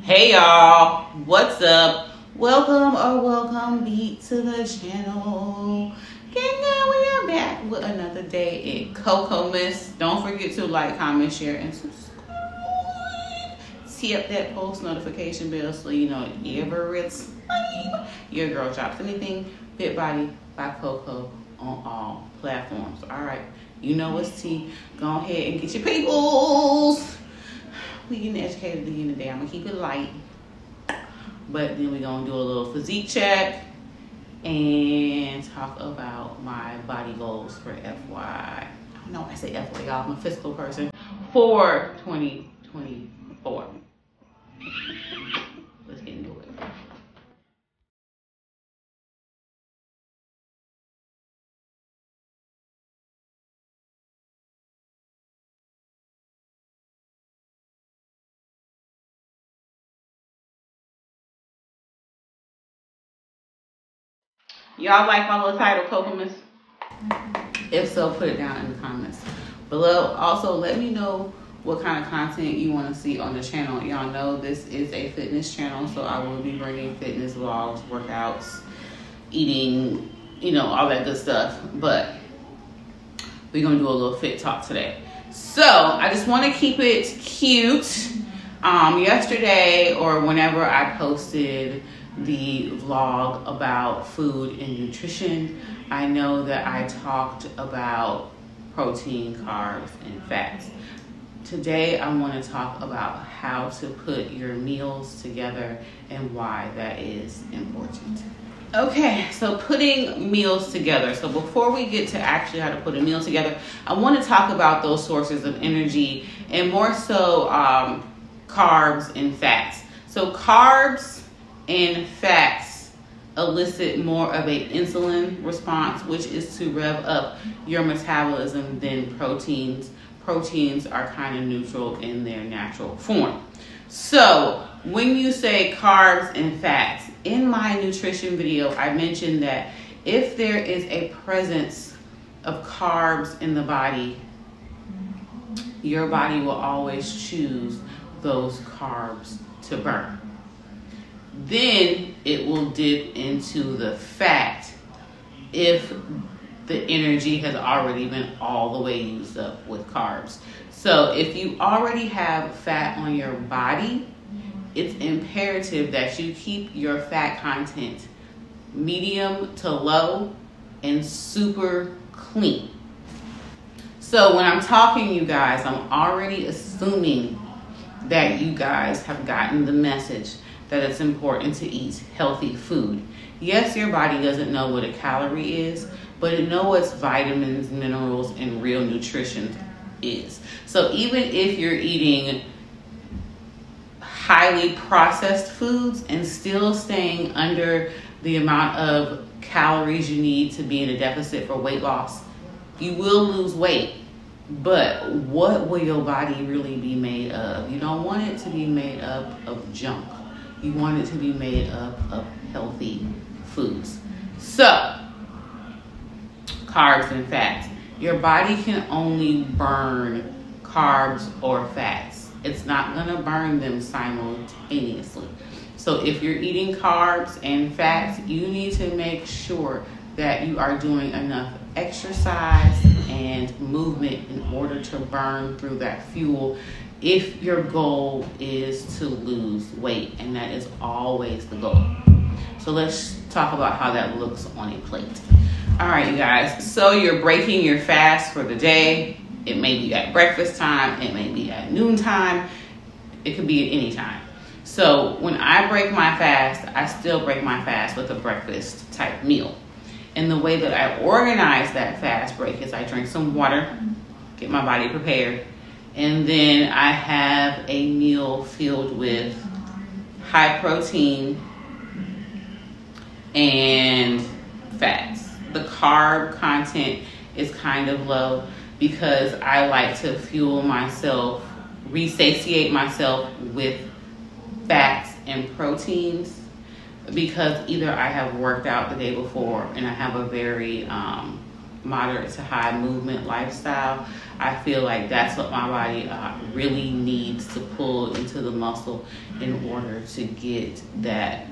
Hey y'all, what's up? Welcome be to the channel. We are back with another day at COCOMAS. Don't forget to like, comment, share, and subscribe. Tap that post notification bell so you know every time your girl drops anything. Fit Body by Coco on all platforms. All right, you know what's T. Go ahead and get your peoples. We getting educated again today. I'm gonna keep it light, but then we're gonna do a little physique check and talk about my body goals for FY. No, I say FY, y'all. I'm a fiscal person for 2024. Let's get into it. Y'all like my little title, COCOMAS? If so, put it down in the comments below. Also, let me know what kind of content you want to see on the channel. Y'all know this is a fitness channel, so I will be bringing fitness vlogs, workouts, eating, you know, all that good stuff. But we're going to do a little fit talk today. So, I just want to keep it cute. Yesterday or whenever I posted the vlog about food and nutrition, I know that I talked about protein, carbs, and fats. Today I want to talk about how to put your meals together and why that is important. Okay, so putting meals together. So before we get to actually how to put a meal together, I want to talk about those sources of energy and more so carbs and fats. So carbs and fats elicit more of an insulin response, which is to rev up your metabolism, than proteins. Proteins are kind of neutral in their natural form. So when you say carbs and fats, in my nutrition video, I mentioned that if there is a presence of carbs in the body, your body will always choose those carbs to burn. Then it will dip into the fat if the energy has already been all the way used up with carbs. So if you already have fat on your body, it's imperative that you keep your fat content medium to low and super clean. So when I'm talking, you guys, I'm already assuming that you guys have gotten the message that it's important to eat healthy food. Yes, your body doesn't know what a calorie is, but it knows what vitamins, minerals, and real nutrition is. So even if you're eating highly processed foods and still staying under the amount of calories you need to be in a deficit for weight loss, you will lose weight. But what will your body really be made of? You don't want it to be made up of junk. You want it to be made up of healthy foods. So, carbs and fats. Your body can only burn carbs or fats. It's not gonna burn them simultaneously. So if you're eating carbs and fats, you need to make sure that you are doing enough exercise and movement in order to burn through that fuel if your goal is to lose weight, and that is always the goal. So let's talk about how that looks on a plate. All right, you guys, so you're breaking your fast for the day. It may be at breakfast time, it may be at noon time, it could be at any time. So when I break my fast, I still break my fast with a breakfast type meal. And the way that I organize that fast break is I drink some water, get my body prepared, and then I have a meal filled with high protein and fats. The carb content is kind of low because I like to fuel myself, resatiate myself with fats and proteins, because either I have worked out the day before and I have a very moderate to high movement lifestyle. I feel like that's what my body really needs to pull into the muscle in order to get that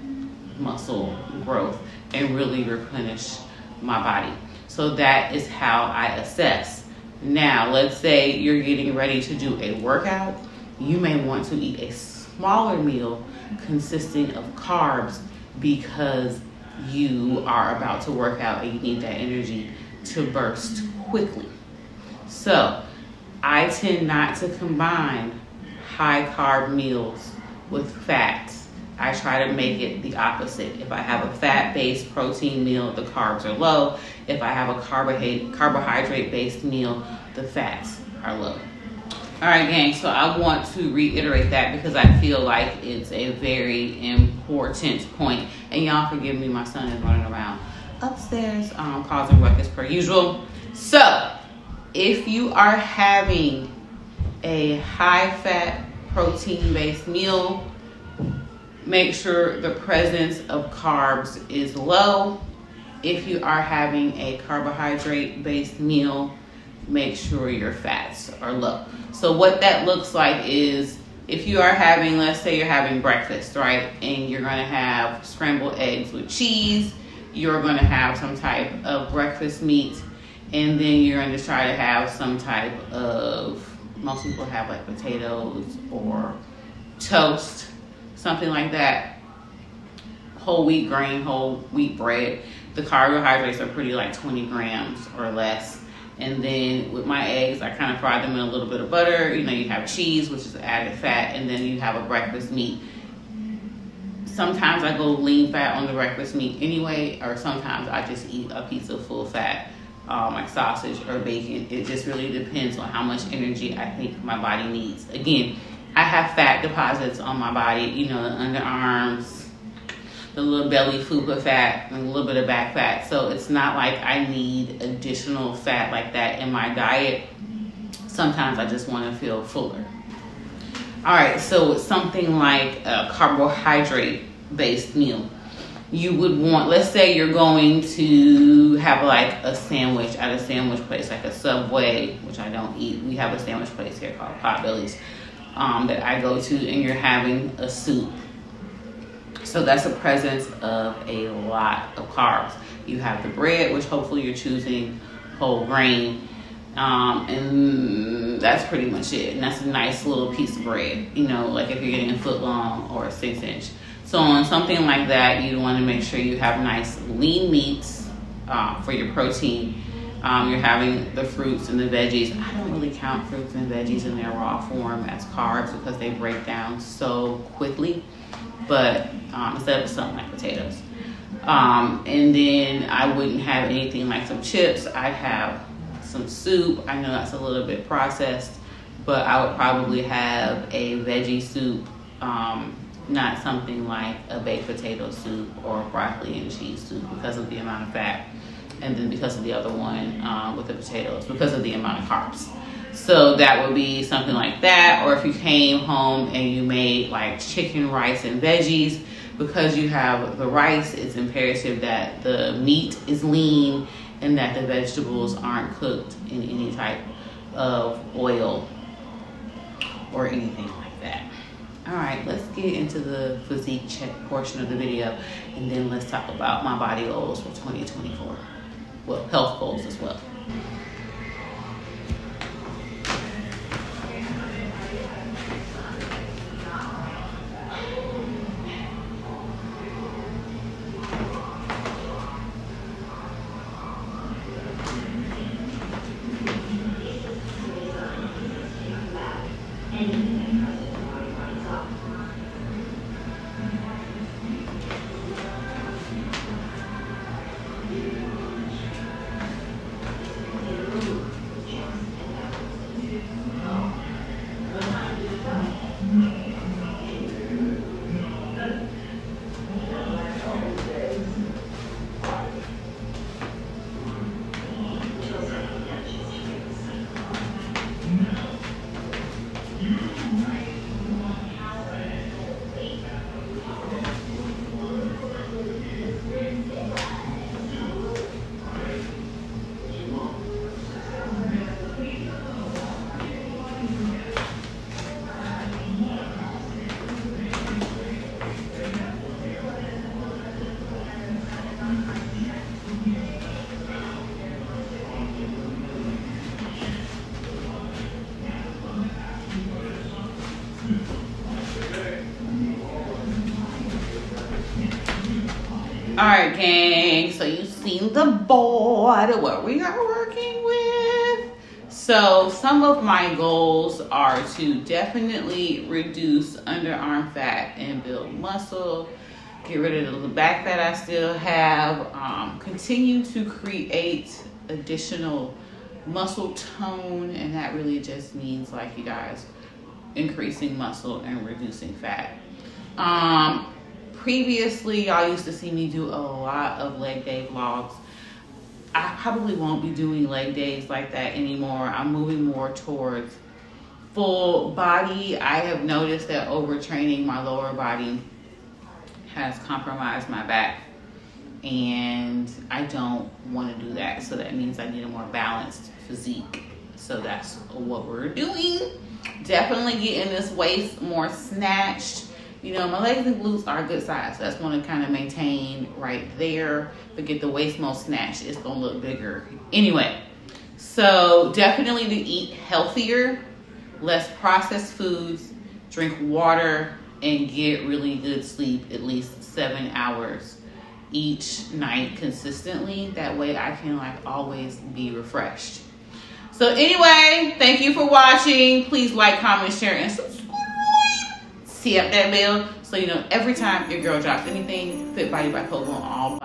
muscle growth and really replenish my body. So that is how I assess. Now, let's say you're getting ready to do a workout. You may want to eat a smaller meal consisting of carbs because you are about to work out and you need that energy to burst quickly. So I tend not to combine high carb meals with fats. I try to make it the opposite. If I have a fat-based protein meal, the carbs are low. If I have a carbohydrate-based meal, the fats are low. All right, gang, so I want to reiterate that because I feel like it's a very important point. And y'all forgive me, my son is running around upstairs causing ruckus per usual. So if you are having a high-fat protein-based meal, make sure the presence of carbs is low. If you are having a carbohydrate-based meal, make sure your fats are low. So what that looks like is if you are having, let's say you're having breakfast, right? And you're gonna have scrambled eggs with cheese, you're gonna have some type of breakfast meat, and then you're gonna try to have some type of, most people have like potatoes or toast, something like that. Whole wheat grain, whole wheat bread. The carbohydrates are pretty like 20 grams or less. And then with my eggs, I kind of fry them in a little bit of butter. You know, you have cheese, which is added fat, and then you have a breakfast meat. Sometimes I go lean fat on the breakfast meat anyway, or sometimes I just eat a piece of full fat, like sausage or bacon. It just really depends on how much energy I think my body needs. Again, I have fat deposits on my body, you know, the underarms, the little belly fupa fat, and a little bit of back fat. So it's not like I need additional fat like that in my diet. Sometimes I just want to feel fuller. All right, so it's something like a carbohydrate-based meal. You would want, let's say you're going to have like a sandwich at a sandwich place, like a Subway, which I don't eat. We have a sandwich place here called Potbelly's that I go to, and you're having a soup. So that's the presence of a lot of carbs. You have the bread, which hopefully you're choosing whole grain. And that's pretty much it. And that's a nice little piece of bread, you know, like if you're getting a foot long or a 6-inch. So on something like that, you want to make sure you have nice lean meats for your protein. You're having the fruits and the veggies. I don't really count fruits and veggies in their raw form as carbs because they break down so quickly. But instead of something like potatoes. And then I wouldn't have anything like some chips. I'd have some soup. I know that's a little bit processed, but I would probably have a veggie soup, not something like a baked potato soup or broccoli and cheese soup because of the amount of fat, and then because of the other one with the potatoes, because of the amount of carbs. So that would be something like that. Or if you came home and you made like chicken, rice, and veggies, because you have the rice, it's imperative that the meat is lean and that the vegetables aren't cooked in any type of oil or anything like that. All right, let's get into the physique check portion of the video, and then let's talk about my body goals for 2024. Well, health goals as well. Alright, gang, so you've seen the board, what we are working with. So some of my goals are to definitely reduce underarm fat and build muscle, get rid of the back fat I still have, continue to create additional muscle tone, and that really just means, like, you guys, increasing muscle and reducing fat. Previously, y'all used to see me do a lot of leg day vlogs. I probably won't be doing leg days like that anymore. I'm moving more towards full body. I have noticed that overtraining my lower body has compromised my back, and I don't want to do that. So that means I need a more balanced physique. So that's what we're doing. Definitely getting this waist more snatched. You know, my legs and glutes are a good size. So that's going to kind of maintain right there. But get the waist more snatched, it's going to look bigger. Anyway, so definitely to eat healthier, less processed foods, drink water, and get really good sleep, at least 7 hours each night consistently. That way I can, like, always be refreshed. So anyway, thank you for watching. Please like, comment, share, and subscribe. Tap that bell so you know every time your girl drops anything. Fit Body by Coco on all